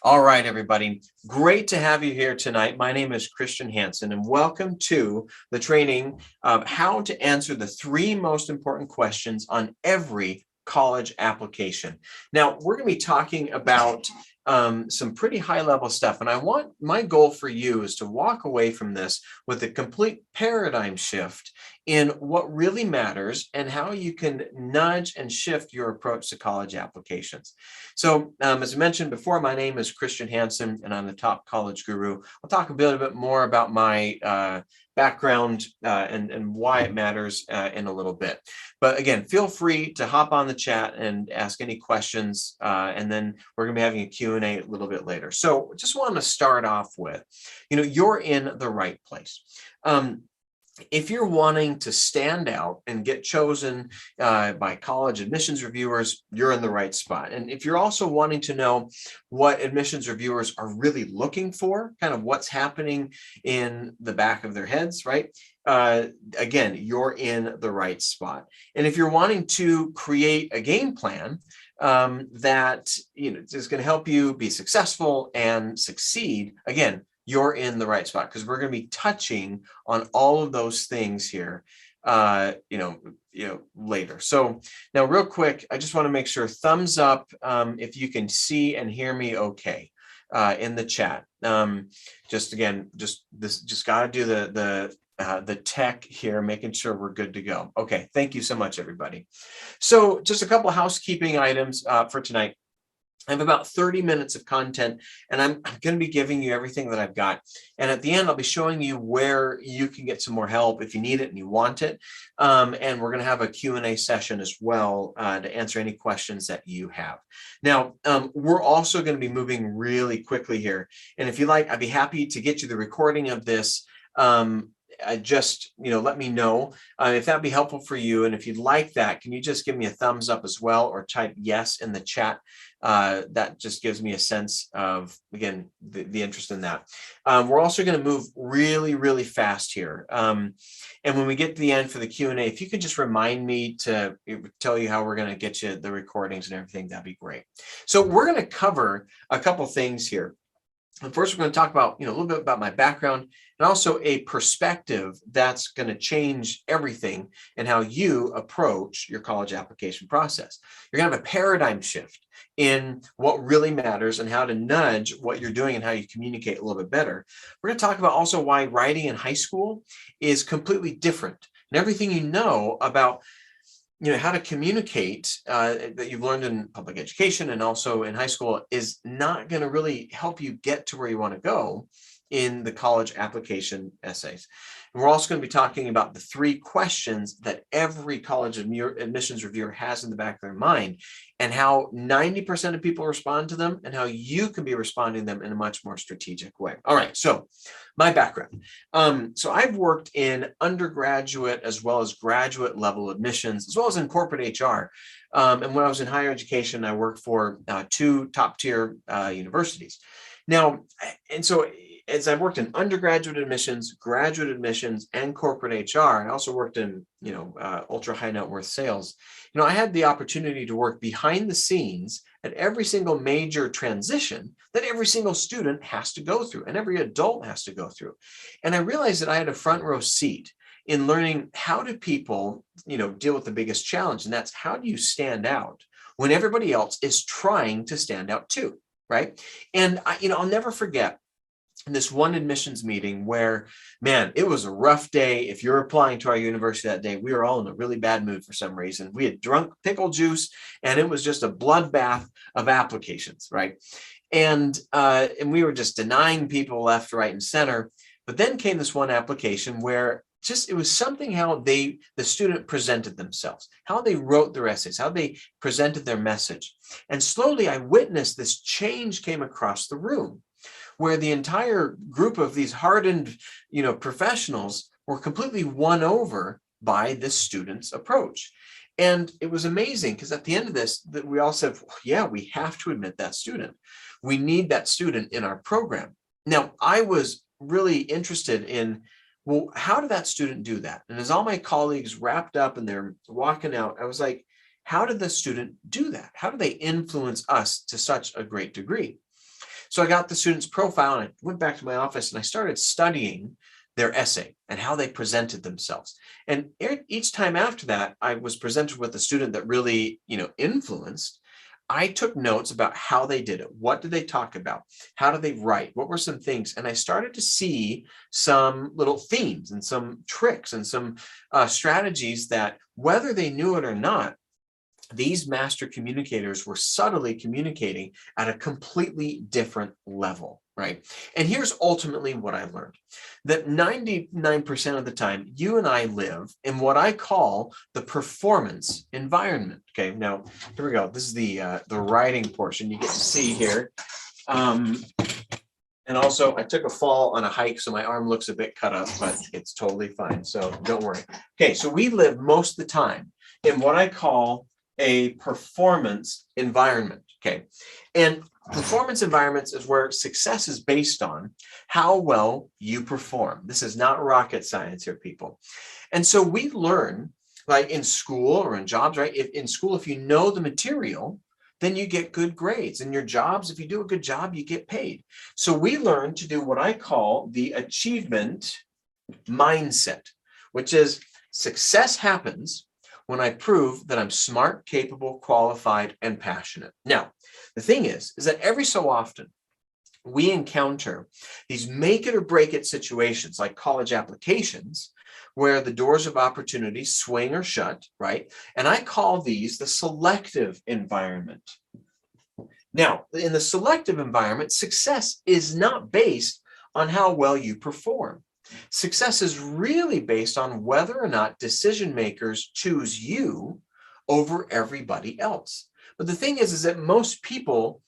All right, everybody. Great to have you here tonight. My name is Christian Hansen, and welcome to the training of how to answer the 3 most important questions on every college application. Now, we're going to be talking about some pretty high-level stuff, and my goal for you is to walk away from this with a complete paradigm shift in what really matters and how you can nudge and shift your approach to college applications. So as I mentioned before, my name is Christian Hansen, and I'm the top college guru. I'll talk a bit more about my background and why it matters in a little bit. But again, feel free to hop on the chat and ask any questions, and then we're going to be having a Q&A a little bit later. So just want to start off with, you're in the right place. If you're wanting to stand out and get chosen by college admissions reviewers, you're in the right spot. And if you're also wanting to know what admissions reviewers are really looking for, kind of what's happening in the back of their heads, right? Again, you're in the right spot. And if you're wanting to create a game plan that is going to help you be successful and succeed, again, you're in the right spot, because we're going to be touching on all of those things here, later. So now real quick, I just want to make sure thumbs up if you can see and hear me okay in the chat. Just got to do the tech here, making sure we're good to go. Okay, thank you so much, everybody. So just a couple of housekeeping items for tonight. I have about 30 minutes of content, and I'm going to be giving you everything that I've got. And at the end, I'll be showing you where you can get some more help if you need it and you want it. And we're going to have a Q&A session as well to answer any questions that you have. Now, we're also going to be moving really quickly here. And if you like, I'd be happy to get you the recording of this. Just let me know if that'd be helpful for you. And if you'd like that, can you just give me a thumbs up as well, or type yes in the chat? That just gives me a sense of, again, the interest in that. We're also going to move really, really fast here. And when we get to the end for the Q&A, if you could just remind me to tell you how we're going to get you the recordings and everything, that'd be great. So we're going to cover a couple things here. And first, we're going to talk about, a little bit about my background, and also a perspective that's going to change everything and how you approach your college application process. You're going to have a paradigm shift in what really matters and how to nudge what you're doing and how you communicate a little bit better. We're going to talk about also why writing in high school is completely different, and everything you know about how to communicate that you've learned in public education and also in high school is not going to really help you get to where you want to go in the college application essays. And we're also going to be talking about the 3 questions that every college admissions reviewer has in the back of their mind, and how 90% of people respond to them, and how you can be responding to them in a much more strategic way. All right, so my background. So I've worked in undergraduate as well as graduate level admissions, as well as in corporate HR. And when I was in higher education, I worked for 2 top-tier universities. Now, and so as I've worked in undergraduate admissions, graduate admissions, and corporate HR, I also worked in, ultra high net worth sales. I had the opportunity to work behind the scenes at every single major transition that every single student has to go through and every adult has to go through. And I realized that I had a front row seat in learning how do people, deal with the biggest challenge. And that's, how do you stand out when everybody else is trying to stand out too, right? And I'll never forget this one admissions meeting where, man, it was a rough day. If you're applying to our university that day, we were all in a really bad mood for some reason. We had drunk pickle juice, and it was just a bloodbath of applications, right? And we were just denying people left, right, and center. But then came this one application where it was something how the student presented themselves, how they wrote their essays, how they presented their message. And slowly I witnessed this change came across the room, where the entire group of these hardened, professionals were completely won over by this student's approach. And it was amazing, because at the end of this, that we all said, yeah, we have to admit that student. We need that student in our program. Now, I was really interested in, well, how did that student do that? And as all my colleagues wrapped up and they're walking out, I was like, how did the student do that? How do they influence us to such a great degree? So I got the student's profile and I went back to my office and I started studying their essay and how they presented themselves. And each time after that, I was presented with a student that really, influenced. I took notes about how they did it. What did they talk about? How did they write? What were some things? And I started to see some little themes and some tricks and some strategies that, whether they knew it or not, these master communicators were subtly communicating at a completely different level, right? And here's ultimately what I learned, that 99% of the time, you and I live in what I call the performance environment. Okay, now here we go. This is the writing portion you get to see here. And also, I took a fall on a hike, so my arm looks a bit cut up, but it's totally fine, so don't worry. Okay, so we live most of the time in what I call a performance environment, okay? And performance environments is where success is based on how well you perform. This is not rocket science here, people. And so we learn, like in school or in jobs, right? If in school, if you know the material, then you get good grades. In your jobs, if you do a good job, you get paid. So we learn to do what I call the achievement mindset, which is success happens when I prove that I'm smart, capable, qualified, and passionate. Now, the thing is that every so often we encounter these make it or break it situations like college applications where the doors of opportunity swing or shut, right? And I call these the selective environment. Now, in the selective environment, success is not based on how well you perform. Success is really based on whether or not decision makers choose you over everybody else. But the thing is that most people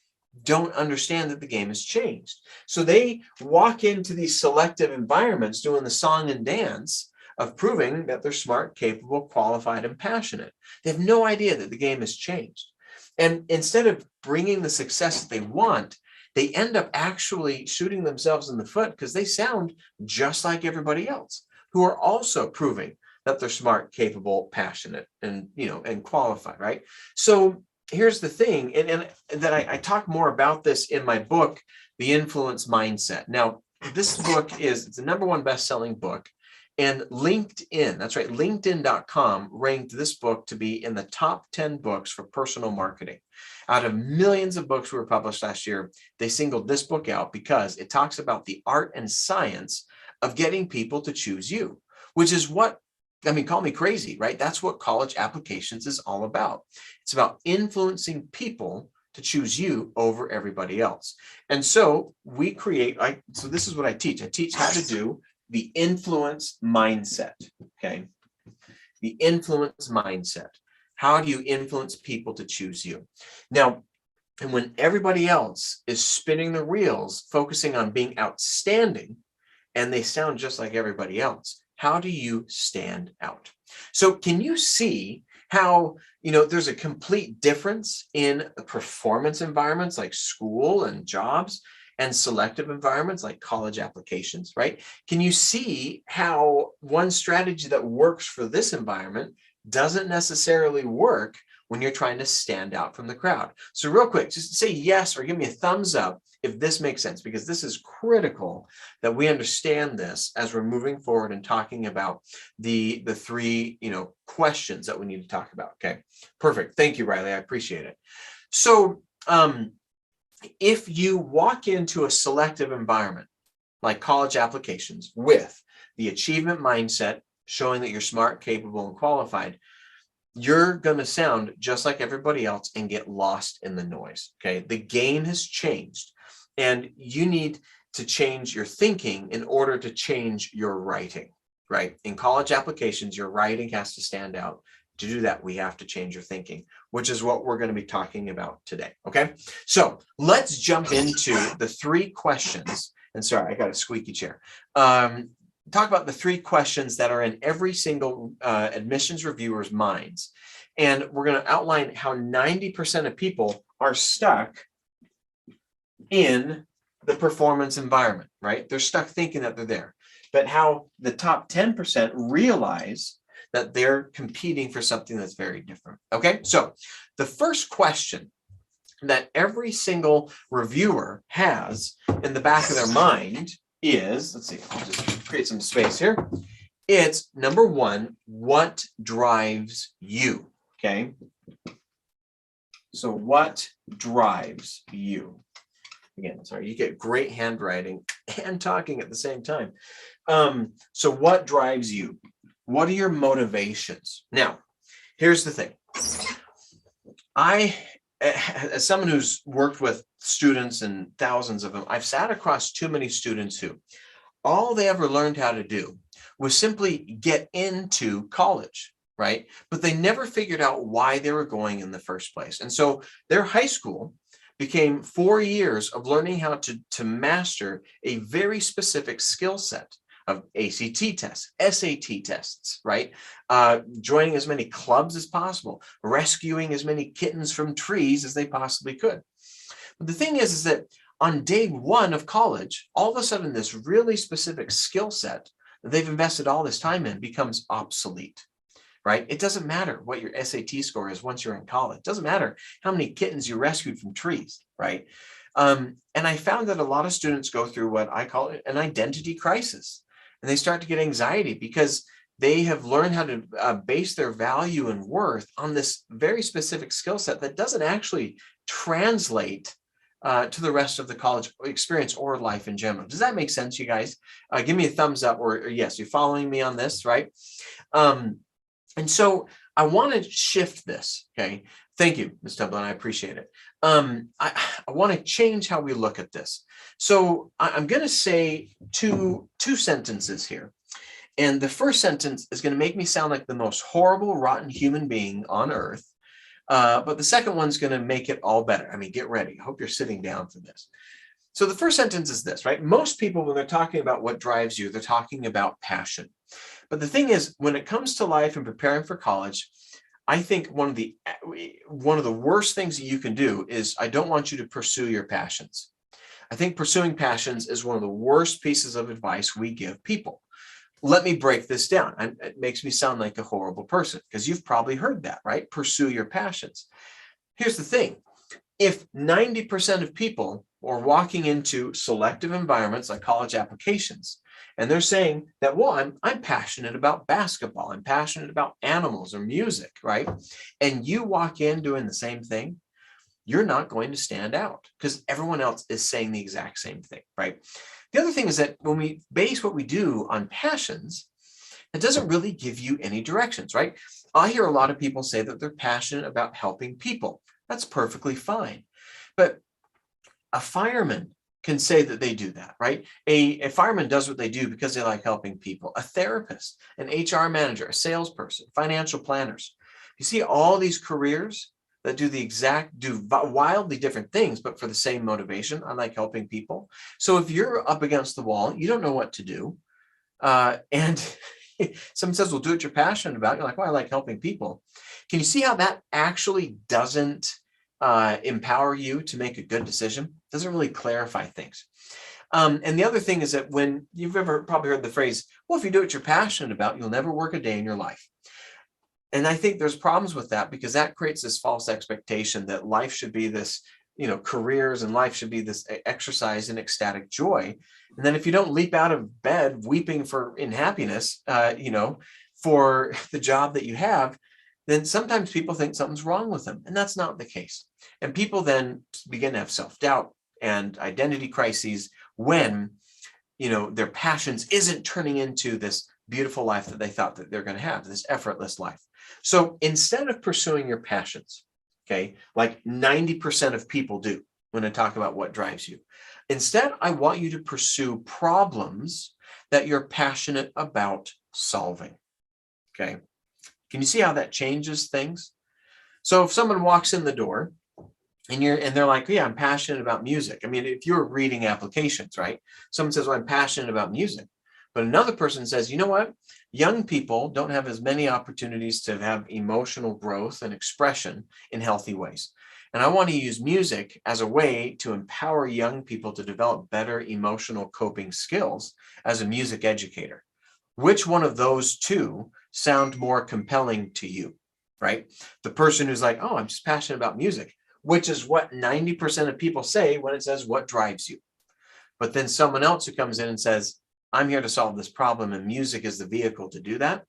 don't understand that the game has changed. So they walk into these selective environments doing the song and dance of proving that they're smart, capable, qualified, and passionate. They have no idea that the game has changed. And instead of bringing the success that they want, they end up actually shooting themselves in the foot because they sound just like everybody else who are also proving that they're smart, capable, passionate, and and qualified, right? So here's the thing, and that I talk more about this in my book, The Influence Mindset. Now, this book it's the #1 best-selling book. And LinkedIn, that's right, LinkedIn.com ranked this book to be in the top 10 books for personal marketing. Out of millions of books that were published last year, they singled this book out because it talks about the art and science of getting people to choose you, which is what, call me crazy, right? That's what college applications is all about. It's about influencing people to choose you over everybody else. And so we create, so this is what I teach. I teach how to do the influence mindset, okay? The influence mindset. How do you influence people to choose you? Now, and when everybody else is spinning the reels, focusing on being outstanding, and they sound just like everybody else, how do you stand out? So can you see how, there's a complete difference in performance environments like school and jobs and selective environments like college applications, right? Can you see how one strategy that works for this environment doesn't necessarily work when you're trying to stand out from the crowd? So real quick, just say yes or give me a thumbs up if this makes sense, because this is critical that we understand this as we're moving forward and talking about the three, questions that we need to talk about. Okay, perfect. Thank you, Riley. I appreciate it. So, if you walk into a selective environment like college applications with the achievement mindset, showing that you're smart, capable, and qualified, you're going to sound just like everybody else and get lost in the noise. Okay, the game has changed, and you need to change your thinking in order to change your writing, right? In college applications, your writing has to stand out. To do that, we have to change your thinking, which is what we're going to be talking about today. Okay, so let's jump into the three questions. And sorry, I got a squeaky chair. Talk about the three questions that are in every single admissions reviewer's minds. And we're going to outline how 90% of people are stuck in the performance environment, right? They're stuck thinking that they're there. But how the top 10% realize that they're competing for something that's very different. Okay, so the first question that every single reviewer has in the back of their mind is, let's see, I'll just create some space here. It's number one, what drives you? Okay. So what drives you? Again, sorry, you get great handwriting and talking at the same time. So what drives you? What are your motivations? Now, here's the thing. As someone who's worked with students and thousands of them, I've sat across too many students who all they ever learned how to do was simply get into college, right? But they never figured out why they were going in the first place. And so their high school became 4 years of learning how to master a very specific skill set of ACT tests, SAT tests, right? Joining as many clubs as possible, rescuing as many kittens from trees as they possibly could. But the thing is that on day one of college, all of a sudden this really specific skill set that they've invested all this time in becomes obsolete, right? It doesn't matter what your SAT score is once you're in college. It doesn't matter how many kittens you rescued from trees, right? And I found that a lot of students go through what I call an identity crisis. And they start to get anxiety because they have learned how to base their value and worth on this very specific skill set that doesn't actually translate to the rest of the college experience or life in general. Does that make sense, you guys? Give me a thumbs up or yes, you're following me on this, right? And so I want to shift this, okay? Thank you, Ms. Dublin, I appreciate it. I want to change how we look at this. So I'm going to say two sentences here. And the first sentence is going to make me sound like the most horrible, rotten human being on earth. But the second one's going to make it all better. I mean, get ready. I hope you're sitting down for this. So the first sentence is this, right? Most people, when they're talking about what drives you, they're talking about passion. But the thing is, when it comes to life and preparing for college, I think one of the worst things that you can do is I don't want you to pursue your passions. I think pursuing passions is one of the worst pieces of advice we give people. Let me break this down. It makes me sound like a horrible person because you've probably heard that, right? Pursue your passions. Here's the thing. If 90% of people are walking into selective environments like college applications, and they're saying that, well, I'm passionate about basketball, I'm passionate about animals or music, right? And you walk in doing the same thing, you're not going to stand out because everyone else is saying the exact same thing, right? The other thing is that when we base what we do on passions, it doesn't really give you any directions, right? I hear a lot of people say that they're passionate about helping people. That's perfectly fine. But a fireman can say that they do that, right? A fireman does what they do because they like helping people. A therapist, an HR manager, a salesperson, financial planners. You see all these careers that do wildly different things, but for the same motivation. I like helping people. So if you're up against the wall, you don't know what to do. And someone says, well, do what you're passionate about. You're like, well, I like helping people. Can you see how that actually doesn't empower you to make a good decision? Doesn't really clarify things. And the other thing is that when you've probably heard the phrase, well, if you do what you're passionate about, you'll never work a day in your life. And I think there's problems with that because that creates this false expectation that life should be this, careers and life should be this exercise in ecstatic joy. And then if you don't leap out of bed weeping in happiness, for the job that you have, then sometimes people think something's wrong with them. And that's not the case. And people then begin to have self-doubt and identity crises when, their passions isn't turning into this beautiful life that they thought that they're going to have, this effortless life. So instead of pursuing your passions, okay, like 90% of people do when I talk about what drives you, instead, I want you to pursue problems that you're passionate about solving, okay? Can you see how that changes things? So if someone walks in the door and they're like, yeah, I'm passionate about music. I mean, if you're reading applications, right? Someone says, well, I'm passionate about music. But another person says, you know what? Young people don't have as many opportunities to have emotional growth and expression in healthy ways. And I want to use music as a way to empower young people to develop better emotional coping skills as a music educator. Which one of those two sound more compelling to you, right? The person who's like, oh, I'm just passionate about music. which is what 90% of people say when it says what drives you. But then someone else who comes in and says, I'm here to solve this problem, and music is the vehicle to do that.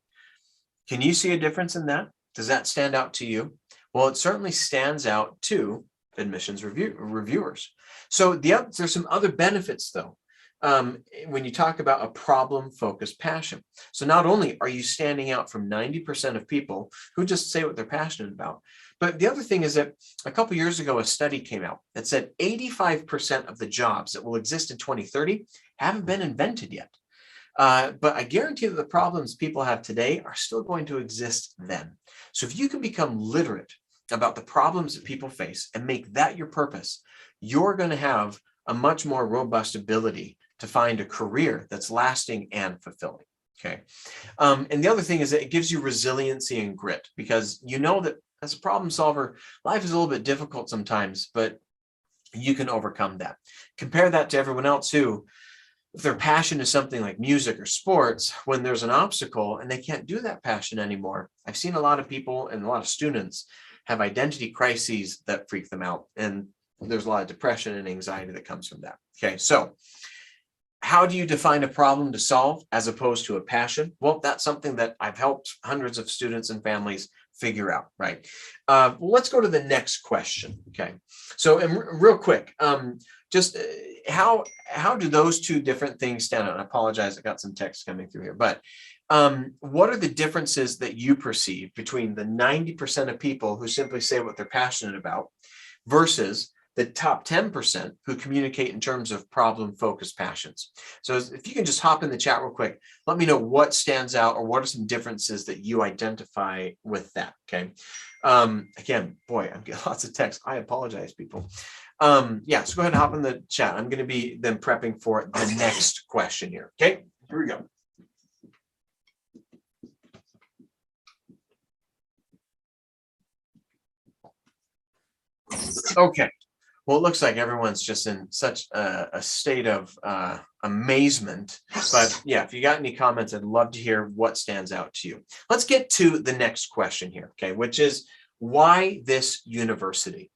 Can you see a difference in that? Does that stand out to you? Well, it certainly stands out to admissions reviewers. So there's some other benefits, though, when you talk about a problem-focused passion. So not only are you standing out from 90% of people who just say what they're passionate about, but the other thing is that a couple of years ago, a study came out that said 85% of the jobs that will exist in 2030 haven't been invented yet. But I guarantee that the problems people have today are still going to exist then. So if you can become literate about the problems that people face and make that your purpose, you're going to have a much more robust ability to find a career that's lasting and fulfilling. Okay. And the other thing is that it gives you resiliency and grit, because you know that as a problem solver, life is a little bit difficult sometimes, but you can overcome that. Compare that to everyone else who, if their passion is something like music or sports, when there's an obstacle and they can't do that passion anymore, I've seen a lot of people and a lot of students have identity crises that freak them out. And there's a lot of depression and anxiety that comes from that. Okay, so how do you define a problem to solve as opposed to a passion? Well, that's something that I've helped hundreds of students and families figure out, right? Well, let's go to the next question. Okay, so and real quick, just how do those two different things stand out? And I apologize, I got some text coming through here, but what are the differences that you perceive between the 90% of people who simply say what they're passionate about versus the top 10% who communicate in terms of problem-focused passions? So if you can just hop in the chat real quick, let me know what stands out or what are some differences that you identify with that, okay? Again, boy, I'm getting lots of text. I apologize, people. Yeah, so go ahead and hop in the chat. I'm going to be then prepping for the next question here, okay? Here we go. Okay. Well, it looks like everyone's just in such a state of amazement. But yeah, if you got any comments, I'd love to hear what stands out to you. Let's get to the next question here, okay, which is why this university?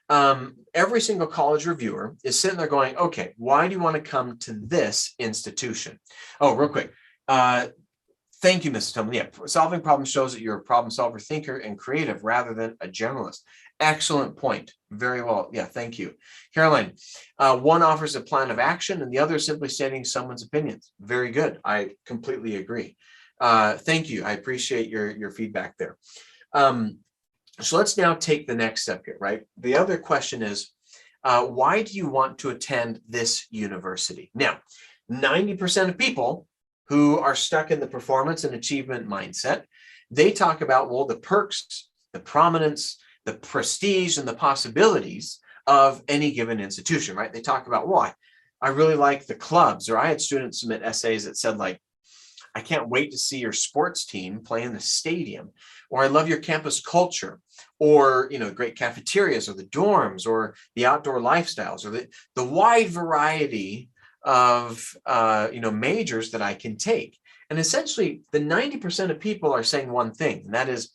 Every single college reviewer is sitting there going, okay, why do you want to come to this institution? Oh, real quick. Thank you, Mrs. Tillman. Yeah, solving problems shows that you're a problem solver, thinker, and creative rather than a generalist. Excellent point. Very well. Yeah, thank you. Caroline, one offers a plan of action and the other is simply stating someone's opinions. Very good. I completely agree. Thank you. I appreciate your feedback there. So let's now take the next step here, right? The other question is, why do you want to attend this university? Now, 90% of people who are stuck in the performance and achievement mindset, they talk about, well, the perks, the prominence, the prestige, and the possibilities of any given institution, right? They talk about, why? I really like the clubs, or I had students submit essays that said, like, I can't wait to see your sports team play in the stadium, or I love your campus culture, or, you know, great cafeterias, or the dorms, or the outdoor lifestyles, or the wide variety of, you know, majors that I can take. And essentially, the 90% of people are saying one thing, and that is,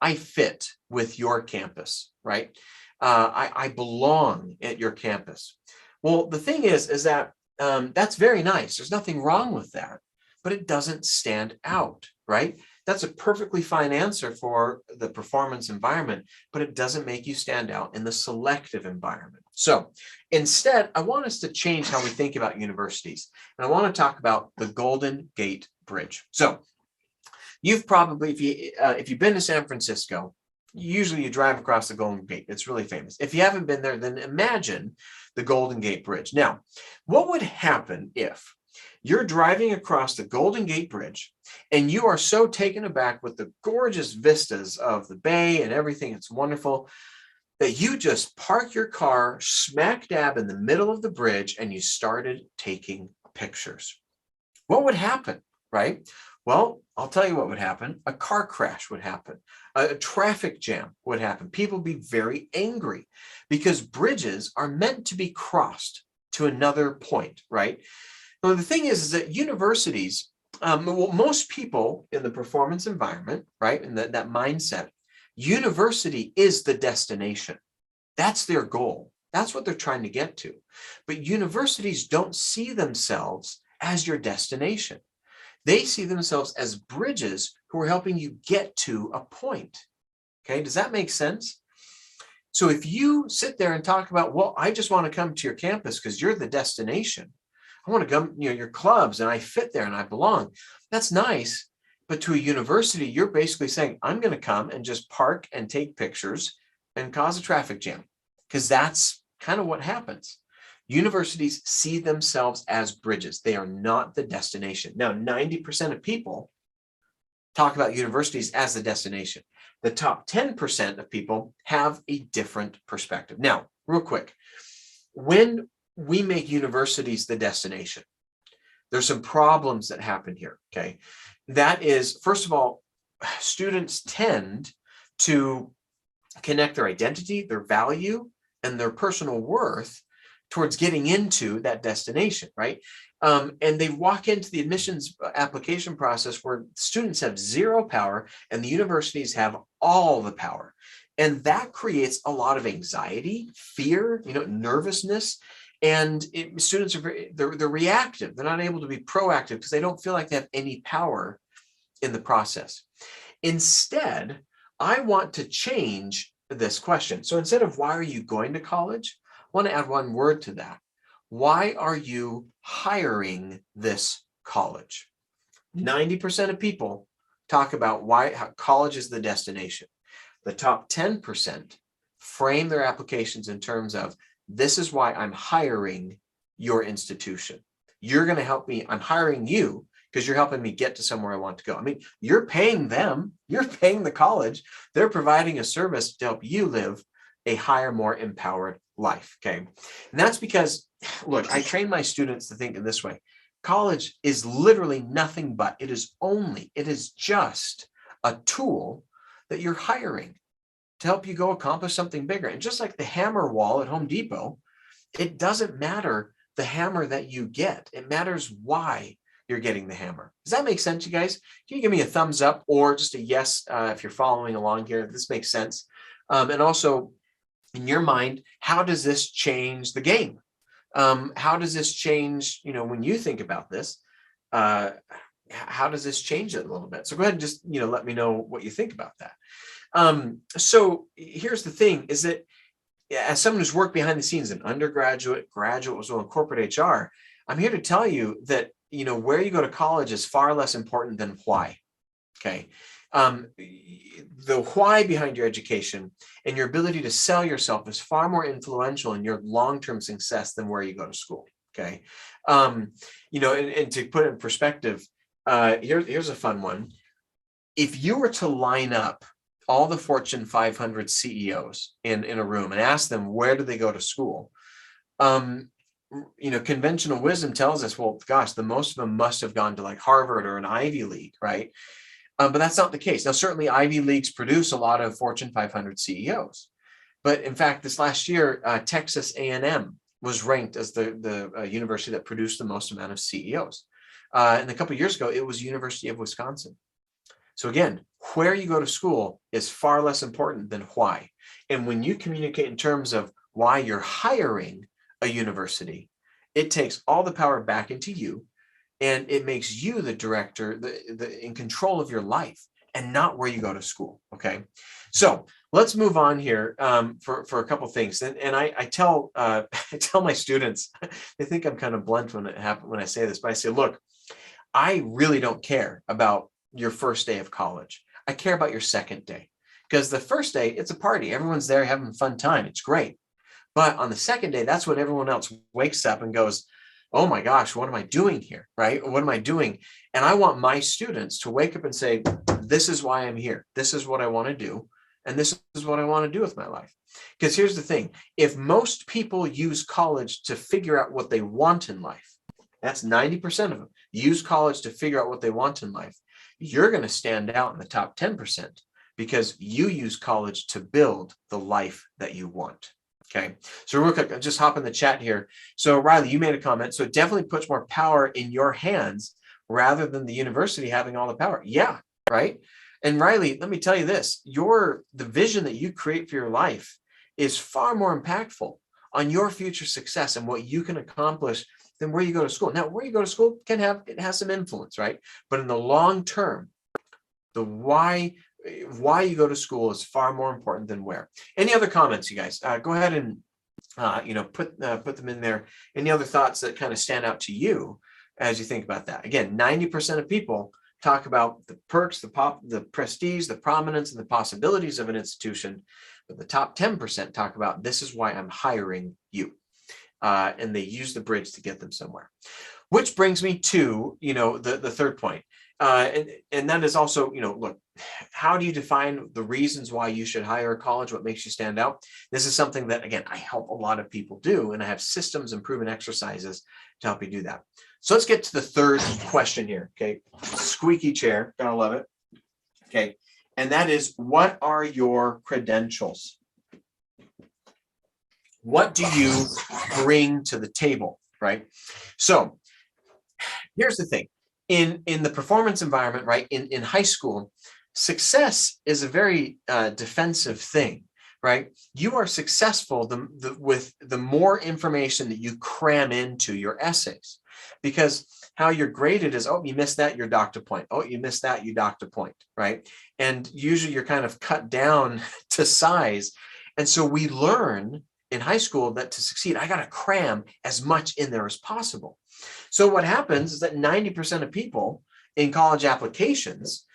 I fit with your campus, right? I belong at your campus. Well, the thing is that that's very nice. There's nothing wrong with that, but it doesn't stand out, right? That's a perfectly fine answer for the performance environment, but it doesn't make you stand out in the selective environment. So instead, I want us to change how we think about universities. And I want to talk about the Golden Gate Bridge. So you've probably, if you've been to San Francisco, usually you drive across the Golden Gate. It's really famous. If you haven't been there, then imagine the Golden Gate Bridge. Now, what would happen if you're driving across the Golden Gate Bridge and you are so taken aback with the gorgeous vistas of the bay and everything, it's wonderful, that you just park your car smack dab in the middle of the bridge and you started taking pictures? What would happen, right? Well, I'll tell you what would happen. A car crash would happen. A traffic jam would happen. People would be very angry because bridges are meant to be crossed to another point, right? Well, the thing is that universities, well, most people in the performance environment, right, in that mindset, university is the destination. That's their goal. That's what they're trying to get to. But universities don't see themselves as your destination. They see themselves as bridges who are helping you get to a point. Okay, does that make sense? So if you sit there and talk about, well, I just want to come to your campus because you're the destination. I want to come, your clubs, and I fit there and I belong. That's nice. But to a university, you're basically saying, I'm going to come and just park and take pictures and cause a traffic jam, because that's kind of what happens. Universities see themselves as bridges. They are not the destination. Now, 90% of people talk about universities as the destination. The top 10% of people have a different perspective. Now, real quick, when we make universities the destination, there's some problems that happen here, okay? That is, first of all, students tend to connect their identity, their value, and their personal worth towards getting into that destination, right? And they walk into the admissions application process where students have zero power and the universities have all the power. And that creates a lot of anxiety, fear, nervousness. And students are they're reactive. They're not able to be proactive because they don't feel like they have any power in the process. Instead, I want to change this question. So instead of why are you going to college, I want to add one word to that. Why are you hiring this college? 90% of people talk about how college is the destination. The top 10% frame their applications in terms of, this is why I'm hiring your institution. You're going to help me. I'm hiring you because you're helping me get to somewhere I want to go. I mean, you're paying them. You're paying the college. They're providing a service to help you live a higher, more empowered life. Okay. And that's because, look, I train my students to think in this way. College is literally nothing but, it is just a tool that you're hiring to help you go accomplish something bigger. And just like the hammer wall at Home Depot, it doesn't matter the hammer that you get. It matters why you're getting the hammer. Does that make sense, you guys? Can you give me a thumbs up or just a yes if you're following along here? This makes sense. And also, in your mind, how does this change the game? How does this change, when you think about this, how does this change it a little bit? So go ahead and just, let me know what you think about that. So here's the thing is that as someone who's worked behind the scenes, an undergraduate, graduate, as well in corporate HR, I'm here to tell you that, where you go to college is far less important than why. Okay. The why behind your education and your ability to sell yourself is far more influential in your long-term success than where you go to school. Okay. And to put it in perspective, here's a fun one. If you were to line up all the Fortune 500 CEOs in a room and ask them, where do they go to school? Conventional wisdom tells us, well, gosh, the most of them must have gone to like Harvard or an Ivy League, right? But that's not the case. Now, certainly Ivy Leagues produce a lot of Fortune 500 CEOs. But in fact, this last year, Texas A&M was ranked as the university that produced the most amount of CEOs. And a couple of years ago, it was University of Wisconsin. So again, where you go to school is far less important than why. And when you communicate in terms of why you're hiring a university, it takes all the power back into you. And it makes you the director, in control of your life and not where you go to school. Okay. So let's move on here for a couple of things. And I tell I tell my students, they think I'm kind of blunt when I say this, but I say, look, I really don't care about your first day of college. I care about your second day, because the first day, it's a party. Everyone's there having a fun time. It's great. But on the second day, that's when everyone else wakes up and goes, oh my gosh, what am I doing here, right? What am I doing? And I want my students to wake up and say, this is why I'm here. This is what I want to do. And this is what I want to do with my life. Because here's the thing. If most people use college to figure out what they want in life, that's 90% of them, use college to figure out what they want in life, you're going to stand out in the top 10% because you use college to build the life that you want. Okay, so real quick, I'll just hop in the chat here. So Riley, you made a comment. So it definitely puts more power in your hands rather than the university having all the power. Yeah, right. And Riley, let me tell you this, the vision that you create for your life is far more impactful on your future success and what you can accomplish than where you go to school. Now, where you go to school it has some influence, right? But in the long term, the why you go to school is far more important than where. Any other comments, you guys? Go ahead and put them in there. Any other thoughts that kind of stand out to you as you think about that? Again, 90% of people talk about the perks, the prestige, the prominence, and the possibilities of an institution. But the top 10% talk about, this is why I'm hiring you. And they use the bridge to get them somewhere. Which brings me to, the third point. And that is also, look, how do you define the reasons why you should hire a college? What makes you stand out? This is something that, again, I help a lot of people do, and I have systems and proven exercises to help you do that. So let's get to the third question here. Okay. Squeaky chair. Gonna love it. Okay. And that is, what are your credentials? What do you bring to the table, right? So here's the thing. In the performance environment, right, in high school, success is a very defensive thing, right? You are successful with the more information that you cram into your essays, because how you're graded is, oh, you missed that, you're docked a point. Oh, you missed that, you docked a point, right? And usually you're kind of cut down to size. And so we learn in high school that to succeed, I got to cram as much in there as possible. So what happens is that 90% of people in college applications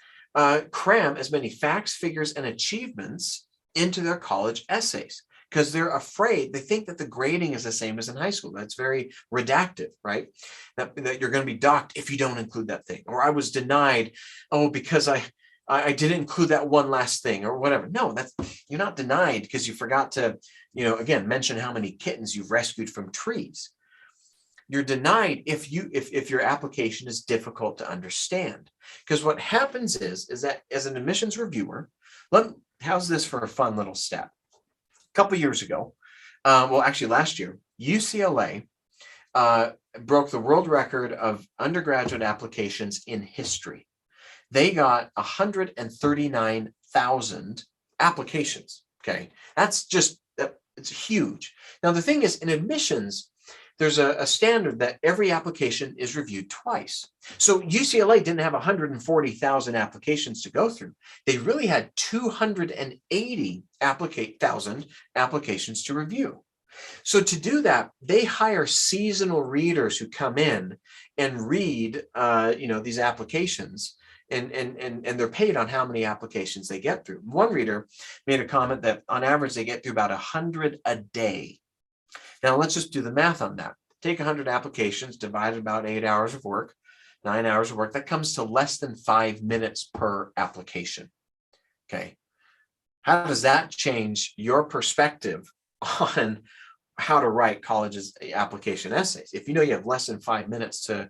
cram as many facts, figures, and achievements into their college essays because they're afraid. They think that the grading is the same as in high school. That's very redactive, right? That you're going to be docked if you don't include that thing. Or I was denied, because I didn't include that one last thing or whatever. No, you're not denied because you forgot to, again, mention how many kittens you've rescued from trees. You're denied if your application is difficult to understand. Because what happens is that as an admissions reviewer, how's this for a fun little stat? A couple years ago, actually last year, UCLA broke the world record of undergraduate applications in history. They got 139,000 applications. Okay, it's huge. Now the thing is, in admissions, there's a standard that every application is reviewed twice. So UCLA didn't have 140,000 applications to go through. They really had 280,000 applications to review. So to do that, they hire seasonal readers who come in and read, these applications, and they're paid on how many applications they get through. One reader made a comment that on average they get through about 100 a day. Now, let's just do the math on that. Take 100 applications, divided about 8 hours of work, 9 hours of work. That comes to less than 5 minutes per application. Okay. How does that change your perspective on how to write college's application essays? If you have less than 5 minutes to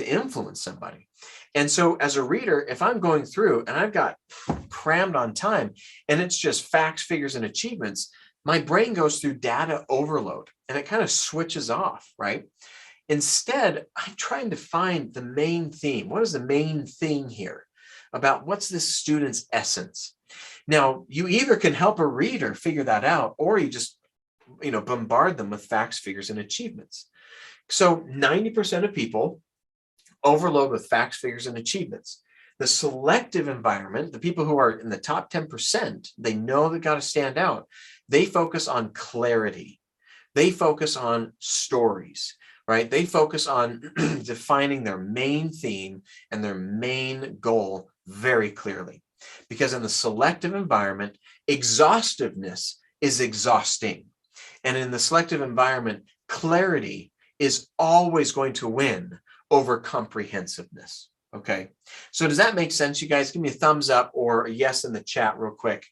influence somebody. And so as a reader, if I'm going through and I've got crammed on time and it's just facts, figures, and achievements, my brain goes through data overload and it kind of switches off, right? Instead, I'm trying to find the main theme. What is the main thing here about what's this student's essence? Now, you either can help a reader figure that out, or you just, bombard them with facts, figures, and achievements. So 90% of people overload with facts, figures, and achievements. The selective environment, the people who are in the top 10%, they know they got to stand out. They focus on clarity. They focus on stories, right? They focus on defining their main theme and their main goal very clearly. Because in the selective environment, exhaustiveness is exhausting. And in the selective environment, clarity is always going to win over comprehensiveness. Okay. So does that make sense? You guys give me a thumbs up or a yes in the chat real quick.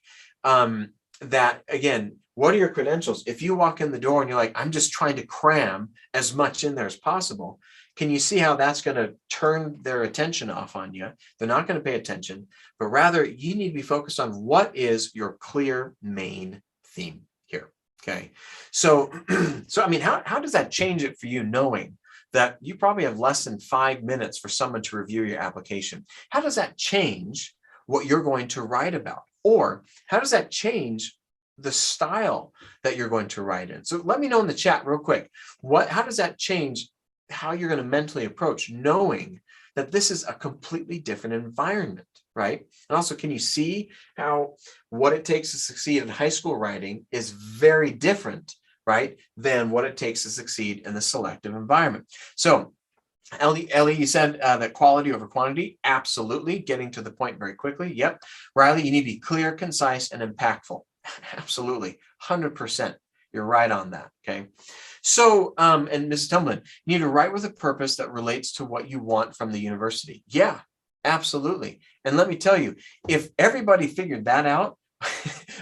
That again, what are your credentials? If you walk in the door and you're like, I'm just trying to cram as much in there as possible, can you see how that's going to turn their attention off on you? They're not going to pay attention, but rather you need to be focused on what is your clear main theme here. Okay. So, I mean, how does that change it for you, knowing that you probably have less than 5 minutes for someone to review your application? How does that change what you're going to write about? Or how does that change the style that you're going to write in. So let me know in the chat real quick, how does that change how you're going to mentally approach knowing that this is a completely different environment, right? And also, can you see how what it takes to succeed in high school writing is very different, right, than what it takes to succeed in the selective environment? So Ellie, you said that quality over quantity. Absolutely. Getting to the point very quickly. Yep. Riley, you need to be clear, concise, and impactful. Absolutely. 100%. You're right on that. Okay. So, and Mrs. Tumlin, you need to write with a purpose that relates to what you want from the university. Yeah, absolutely. And let me tell you, if everybody figured that out,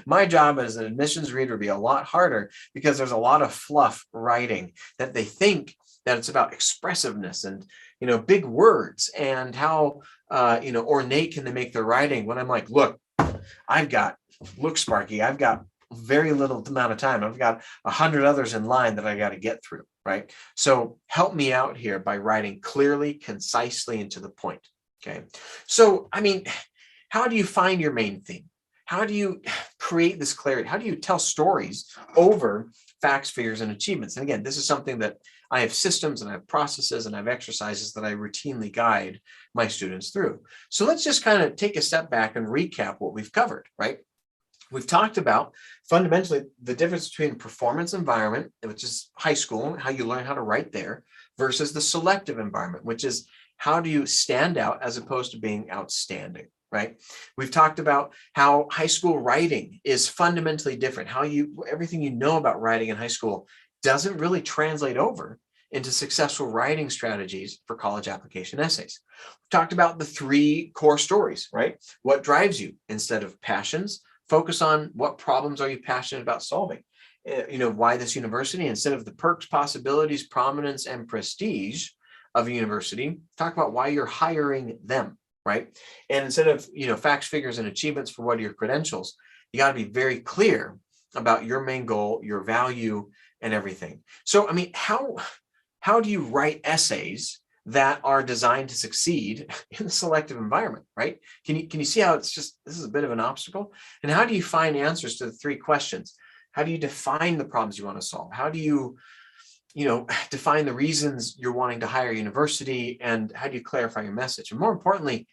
my job as an admissions reader would be a lot harder, because there's a lot of fluff writing that they think that it's about expressiveness and, big words and how, ornate can they make their writing, when I'm like, look, Sparky, I've got very little amount of time. I've got 100 others in line that I got to get through, right? So help me out here by writing clearly, concisely, and to the point. Okay. So, how do you find your main theme? How do you create this clarity? How do you tell stories over facts, figures, and achievements? And again, this is something that I have systems and I have processes and I have exercises that I routinely guide my students through. So let's just kind of take a step back and recap what we've covered, right? We've talked about fundamentally the difference between performance environment, which is high school, how you learn how to write there, versus the selective environment, which is how do you stand out as opposed to being outstanding, right? We've talked about how high school writing is fundamentally different, how everything you know about writing in high school doesn't really translate over into successful writing strategies for college application essays. We've talked about the 3 core stories, right? What drives you instead of passions. Focus on what problems are you passionate about solving. Why this university instead of the perks, possibilities, prominence, and prestige of a university. Talk about why you're hiring them, right? And instead of, facts, figures, and achievements for what are your credentials, you got to be very clear about your main goal, your value, and everything. So, how do you write essays that are designed to succeed in the selective environment, right? Can you see how this is a bit of an obstacle? And how do you find answers to the 3 questions? How do you define the problems you want to solve? How do you, define the reasons you're wanting to hire a university? And how do you clarify your message? And more importantly,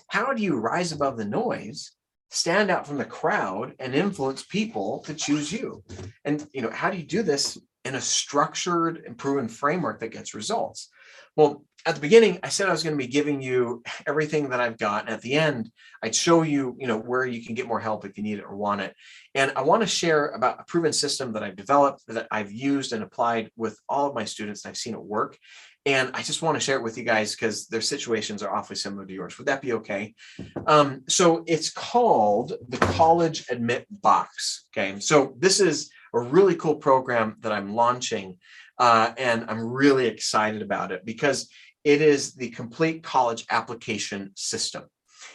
how do you rise above the noise, stand out from the crowd, and influence people to choose you? And, how do you do this in a structured and proven framework that gets results? Well, at the beginning, I said I was going to be giving you everything that I've got. And at the end, I'd show you, where you can get more help if you need it or want it. And I want to share about a proven system that I've developed, that I've used and applied with all of my students. And I've seen it work. And I just want to share it with you guys because their situations are awfully similar to yours. Would that be okay? So it's called the College Admit Box. Okay. So this is a really cool program that I'm launching. And I'm really excited about it because it is the complete college application system.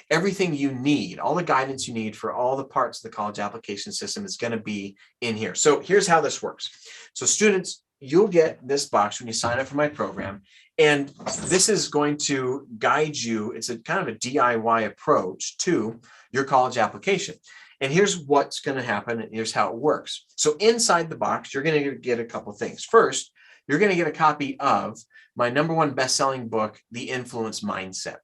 Everything you need, all the guidance you need for all the parts of the college application system is going to be in here. So here's how this works. So students, you'll get this box when you sign up for my program. And this is going to guide you. It's a kind of a DIY approach to your college application. And here's what's going to happen. And here's how it works. So inside the box, you're going to get a couple of things. First, you're going to get a copy of my #1 best-selling book, The Influence Mindset.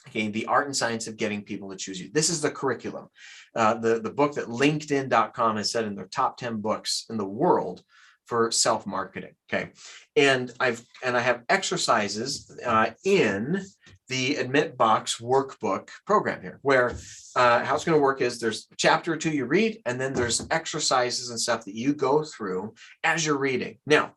Okay, the art and science of getting people to choose you. This is the curriculum, the book that LinkedIn.com has said in their top 10 books in the world for self-marketing. Okay, and I have exercises in the Admit Box workbook program here, where how it's going to work is there's a chapter or 2 you read, and then there's exercises and stuff that you go through as you're reading. Now,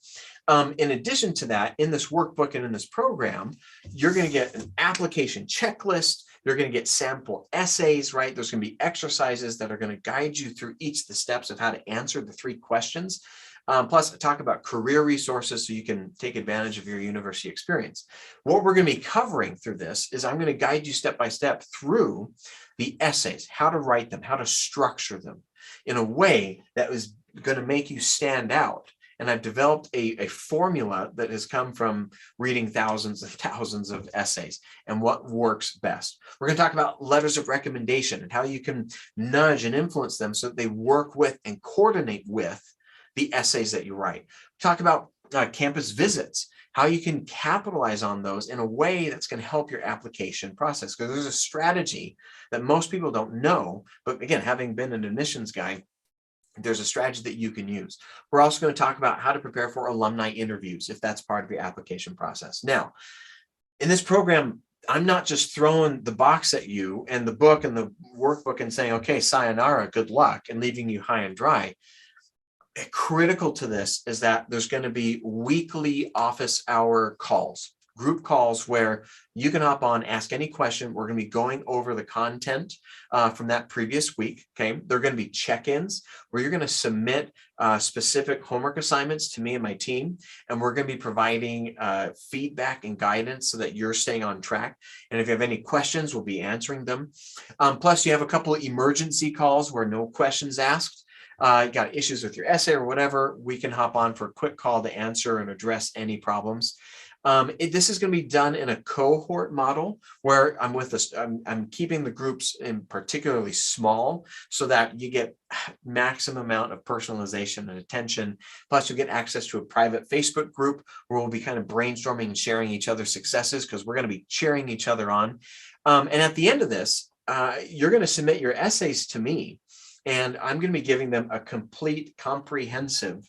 in addition to that, in this workbook and in this program, you're going to get an application checklist. You're going to get sample essays, right? There's going to be exercises that are going to guide you through each of the steps of how to answer the 3 questions. Plus, I talk about career resources so you can take advantage of your university experience. What we're going to be covering through this is I'm going to guide you step by step through the essays, how to write them, how to structure them in a way that is going to make you stand out And I've developed a formula that has come from reading thousands and thousands of essays and what works best. We're going to talk about letters of recommendation and how you can nudge and influence them so that they work with and coordinate with the essays that you write. Talk about campus visits, how you can capitalize on those in a way that's going to help your application process. Because there's a strategy that most people don't know, but again, having been an admissions guy, there's a strategy that you can use. We're also going to talk about how to prepare for alumni interviews if that's part of your application process. Now, in this program, I'm not just throwing the box at you and the book and the workbook and saying, okay, sayonara, good luck, and leaving you high and dry. Critical to this is that there's going to be weekly office hour calls, group calls where you can hop on, ask any question. We're going to be going over the content from that previous week. Okay. There are going to be check-ins where you're going to submit specific homework assignments to me and my team. And we're going to be providing feedback and guidance so that you're staying on track. And if you have any questions, we'll be answering them. Plus you have a couple of emergency calls where no questions asked. You got issues with your essay or whatever, we can hop on for a quick call to answer and address any problems. This is going to be done in a cohort model where I'm keeping the groups in particularly small so that you get maximum amount of personalization and attention. Plus you'll get access to a private Facebook group where we'll be kind of brainstorming and sharing each other's successes because we're going to be cheering each other on. And at the end of this, you're going to submit your essays to me. And I'm going to be giving them a complete, comprehensive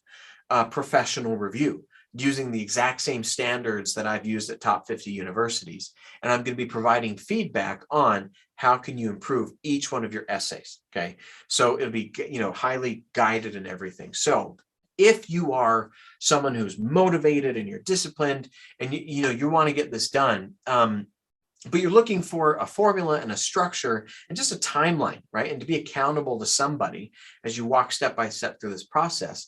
professional review using the exact same standards that I've used at top 50 universities. And I'm going to be providing feedback on how can you improve each one of your essays. Okay. So it'll be, highly guided and everything. So if you are someone who's motivated and you're disciplined and you want to get this done, but you're looking for a formula and a structure and just a timeline, right? And to be accountable to somebody as you walk step by step through this process.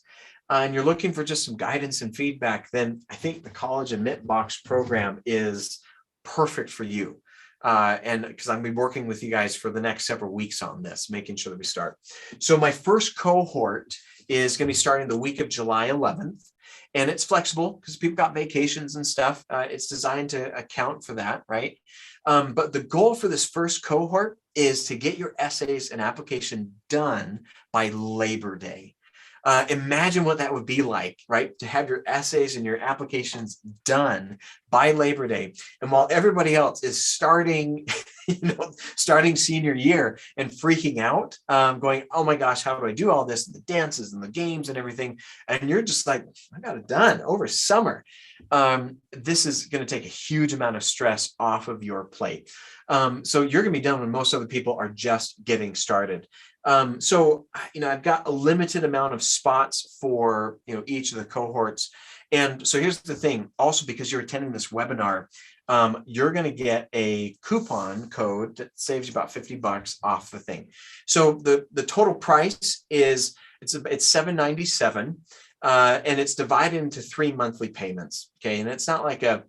And you're looking for just some guidance and feedback, then I think the College Admit Box program is perfect for you. And because I'm going to be working with you guys for the next several weeks on this, making sure that we start. So my first cohort is going to be starting the week of July 11th. And it's flexible because people got vacations and stuff. It's designed to account for that, right? But the goal for this first cohort is to get your essays and application done by Labor Day. Imagine what that would be like, right? To have your essays and your applications done by Labor Day. And while everybody else is starting senior year and freaking out, going, oh my gosh, how do I do all this? And the dances and the games and everything. And you're just like, I got it done over summer. This is going to take a huge amount of stress off of your plate. So you're going to be done when most other people are just getting started. So I've got a limited amount of spots for, each of the cohorts. And so here's the thing, also, because you're attending this webinar, you're going to get a coupon code that saves you about $50 off the thing. So the total price is, it's $797, and it's divided into 3 monthly payments. Okay. And it's not like a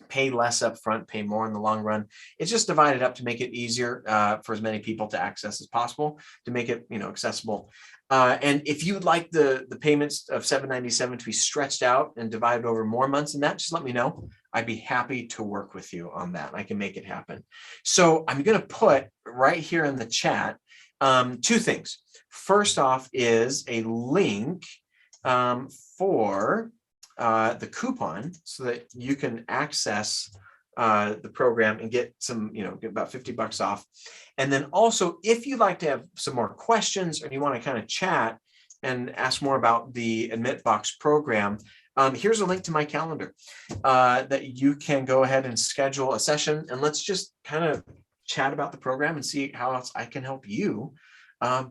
pay less up front, pay more in the long run. It's just divided up to make it easier for as many people to access as possible, to make it accessible. And if you'd like the payments of $797 to be stretched out and divided over more months than that, just let me know. I'd be happy to work with you on that. I can make it happen. So I'm going to put right here in the chat 2 things. First off is a link for the coupon so that you can access the program and get some, get about $50 off. And then also, if you'd like to have some more questions or you want to kind of chat and ask more about the Admit Box program, here's a link to my calendar that you can go ahead and schedule a session, and let's just kind of chat about the program and see how else I can help you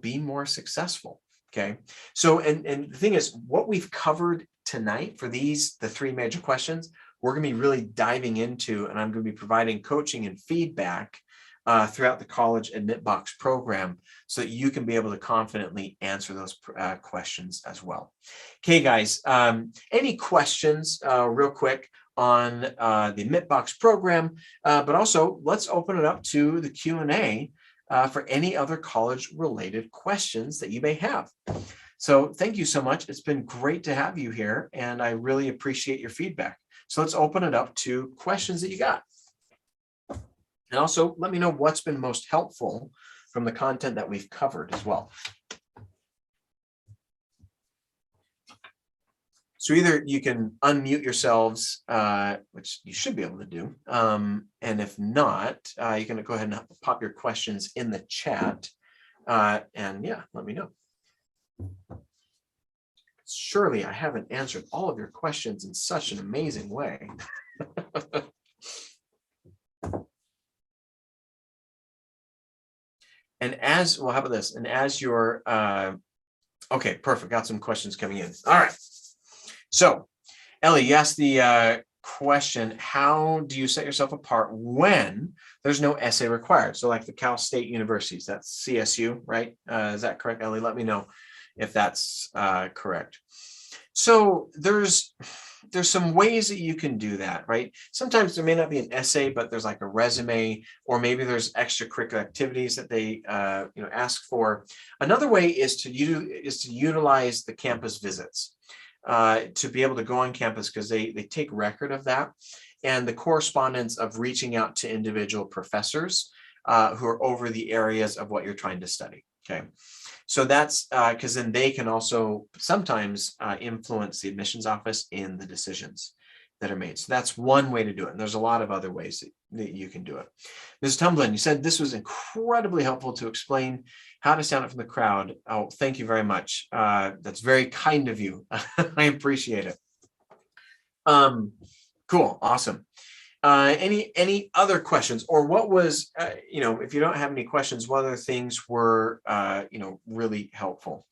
be more successful. Okay. So, and the thing is, what we've covered tonight for the 3 major questions, we're going to be really diving into, and I'm going to be providing coaching and feedback throughout the College Admit Box program so that you can be able to confidently answer those questions as well. Okay, guys, any questions real quick on the Admit Box program, but also let's open it up to the Q&A for any other college related questions that you may have. So thank you so much. It's been great to have you here, and I really appreciate your feedback. So let's open it up to questions that you got. And also let me know what's been most helpful from the content that we've covered as well. So either you can unmute yourselves, which you should be able to do. And if not, you can go ahead and pop your questions in the chat. And yeah, let me know. Surely I haven't answered all of your questions in such an amazing way. And as, well, how about this? And as you're, okay, perfect. Got some questions coming in. All right. So Ellie, you asked the question, how do you set yourself apart when there's no essay required? So like the Cal State universities, that's CSU, right? Is that correct, Ellie? Let me know if that's correct. So there's some ways that you can do that, right? Sometimes there may not be an essay, but there's like a resume, or maybe there's extracurricular activities that they ask for. Another way is to utilize the campus visits to be able to go on campus, because they take record of that, and the correspondence of reaching out to individual professors who are over the areas of what you're trying to study. Okay. So that's because then they can also sometimes influence the admissions office in the decisions that are made. So that's one way to do it. And there's a lot of other ways that you can do it. Ms. Tumblin, you said this was incredibly helpful to explain how to stand up from the crowd. Oh, thank you very much. That's very kind of you. I appreciate it. Cool. Awesome. Any other questions, or what was, if you don't have any questions, what other things were, really helpful?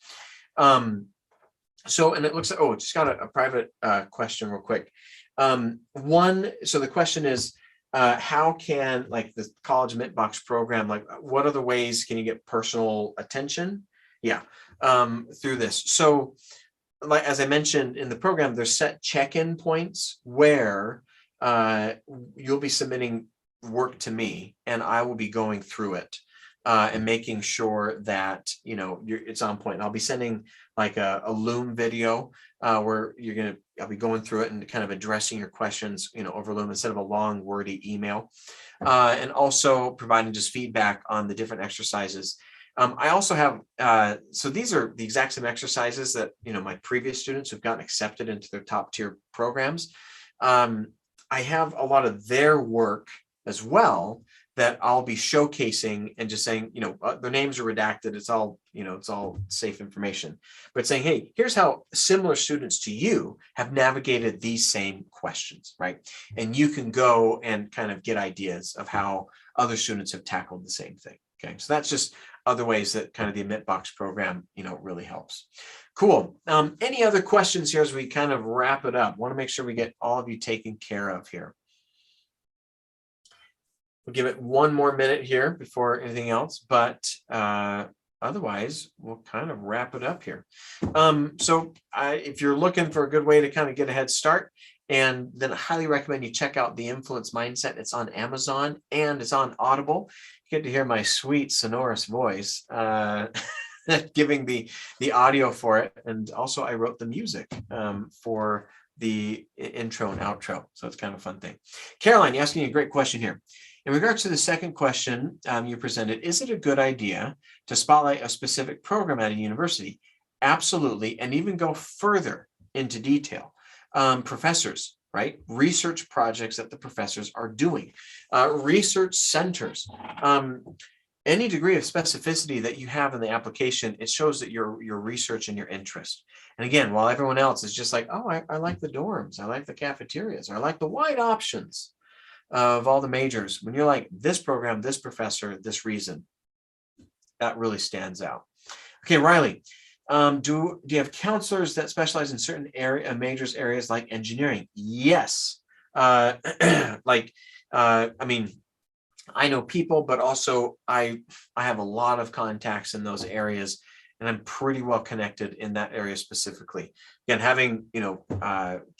So, and it looks like, oh, just got a private question real quick. So the question is, how can, like, the college Mitbox program, like, what other ways can you get personal attention? Yeah, through this. So, like, as I mentioned in the program, there's set check-in points where you'll be submitting work to me, and I will be going through it and making sure that it's on point. And I'll be sending like a Loom video where I'll be going through it and kind of addressing your questions, over Loom instead of a long wordy email, and also providing just feedback on the different exercises. I also have, so these are the exact same exercises that, my previous students who've gotten accepted into their top tier programs. I have a lot of their work as well that I'll be showcasing and just saying, their names are redacted. It's all, it's all safe information, but saying, hey, here's how similar students to you have navigated these same questions, right? And you can go and kind of get ideas of how other students have tackled the same thing. Okay, so that's just other ways that kind of the Admitbox program, really helps. Cool. Any other questions here as we kind of wrap it up? Want to make sure we get all of you taken care of here. We'll give it one more minute here before anything else, but otherwise we'll kind of wrap it up here. So if you're looking for a good way to kind of get a head start, and then I highly recommend you check out The Influence Mindset. It's on Amazon and it's on Audible. You get to hear my sweet sonorous voice giving the audio for it. And also I wrote the music for the intro and outro. So it's kind of a fun thing. Caroline, you're asking a great question here. In regards to the second question you presented, is it a good idea to spotlight a specific program at a university? Absolutely, and even go further into detail. Professors, right? Research projects that the professors are doing, research centers, any degree of specificity that you have in the application, it shows that your research and your interest. And again, while everyone else is just like, oh, I like the dorms, I like the cafeterias, or I like the wide options of all the majors. When you're like, this program, this professor, this reason, that really stands out. Okay, Riley, do you have counselors that specialize in certain majors areas like engineering? Yes. I mean, I know people, but also I have a lot of contacts in those areas, and I'm pretty well connected in that area specifically. Again, having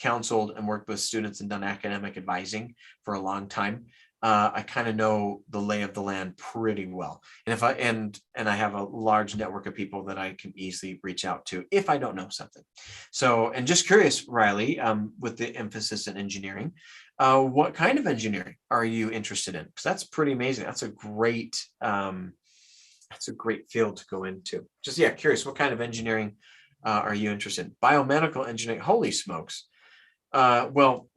counseled and worked with students and done academic advising for a long time, I kind of know the lay of the land pretty well. And if I and I have a large network of people that I can easily reach out to if I don't know something. So, and just curious, Riley, with the emphasis in engineering, what kind of engineering are you interested in? Because that's pretty amazing. That's a great field to go into. Just yeah, curious, what kind of engineering are you interested in? Biomedical engineering. Holy smokes. Well,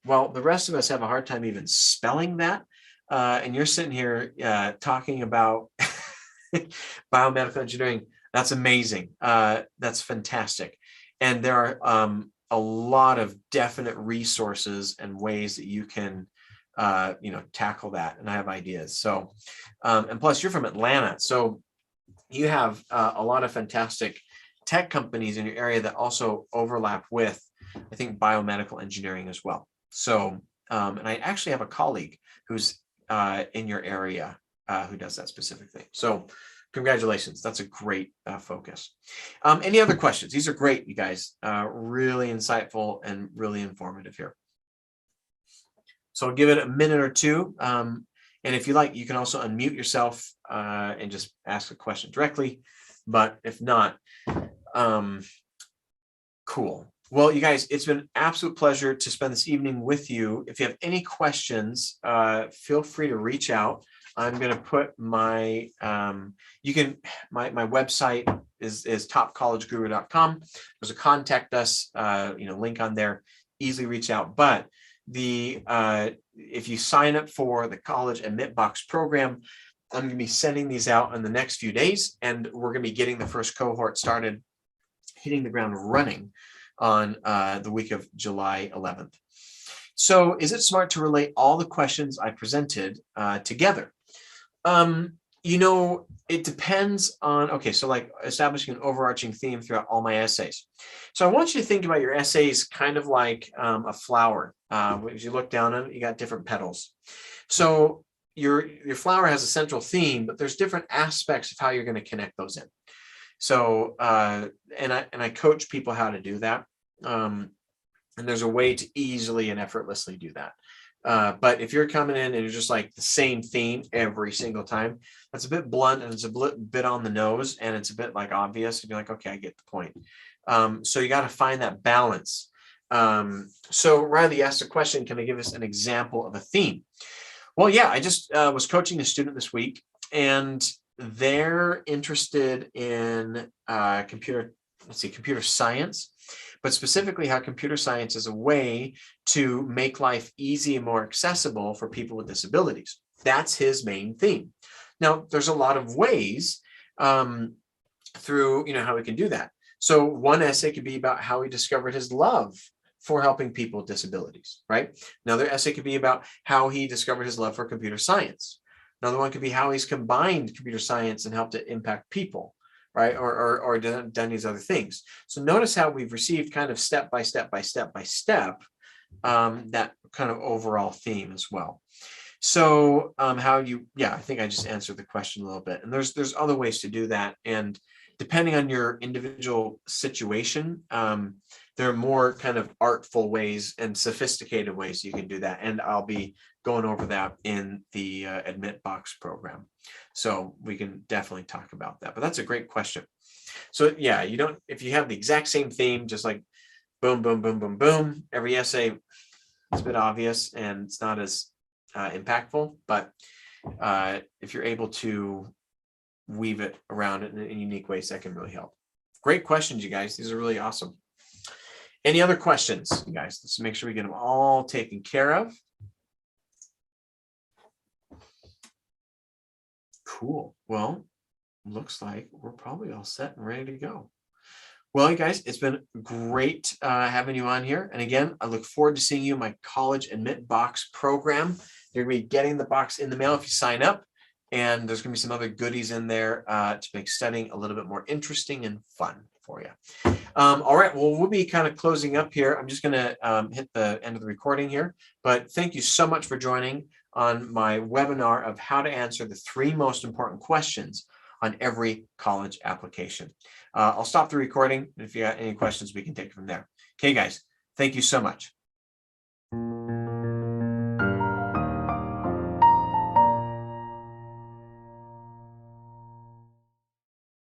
while the rest of us have a hard time even spelling that, and you're sitting here talking about biomedical engineering, that's amazing. That's fantastic. And there are a lot of definite resources and ways that you can, tackle that. And I have ideas. So, and plus you're from Atlanta, so you have a lot of fantastic tech companies in your area that also overlap with, I think, biomedical engineering as well. So, and I actually have a colleague who's in your area who does that specific thing. So congratulations. That's a great focus. Any other questions? These are great, you guys. Really insightful and really informative here. So I'll give it a minute or two. And if you like, you can also unmute yourself and just ask a question directly. But if not, cool. Well, you guys, it's been an absolute pleasure to spend this evening with you. If you have any questions, feel free to reach out. I'm going to put my, my website is topcollegeguru.com. There's a contact us, link on there. Easily reach out. But if you sign up for the College Admit Box program, I'm going to be sending these out in the next few days, and we're going to be getting the first cohort started, hitting the ground running on the week of July 11th. So is it smart to relate all the questions I presented together? It depends on, okay, so like establishing an overarching theme throughout all my essays. So I want you to think about your essays kind of like a flower. As you look down on it, you got different petals. So your flower has a central theme, but there's different aspects of how you're going to connect those in. So, and I coach people how to do that. And there's a way to easily and effortlessly do that. But if you're coming in and you're just like the same theme every single time, that's a bit blunt and it's a bit on the nose and it's a bit like obvious. And you're like, okay, I get the point. So you got to find that balance. So Riley asked a question, can I give us an example of a theme? Well, yeah, I just was coaching a student this week, and they're interested in computer science, but specifically how computer science is a way to make life easy and more accessible for people with disabilities. That's his main theme. Now, there's a lot of ways through how we can do that. So one essay could be about how he discovered his love for helping people with disabilities, right? Another essay could be about how he discovered his love for computer science. Another one could be how he's combined computer science and helped to impact people, right? Or done these other things. So notice how we've received kind of step by step that kind of overall theme as well. So I think I just answered the question a little bit. And there's other ways to do that. And depending on your individual situation, there are more kind of artful ways and sophisticated ways you can do that. And I'll be going over that in the Admit Box program. So we can definitely talk about that. But that's a great question. So yeah, if you have the exact same theme, just like boom, boom, boom, boom, boom, every essay, it's a bit obvious and it's not as impactful. But if you're able to weave it around it in unique ways, that can really help. Great questions, you guys. These are really awesome. Any other questions, you guys? Let's make sure we get them all taken care of. Cool. Well, looks like we're probably all set and ready to go. Well, you guys, it's been great having you on here. And again, I look forward to seeing you in my College Admit Box program. You're going to be getting the box in the mail if you sign up. And there's going to be some other goodies in there to make studying a little bit more interesting and fun for you. All right, well, we'll be kind of closing up here. I'm just going to hit the end of the recording here. But thank you so much for joining on my webinar of how to answer the 3 most important questions on every college application. I'll stop the recording. And if you got any questions, we can take it from there. Okay, guys, thank you so much.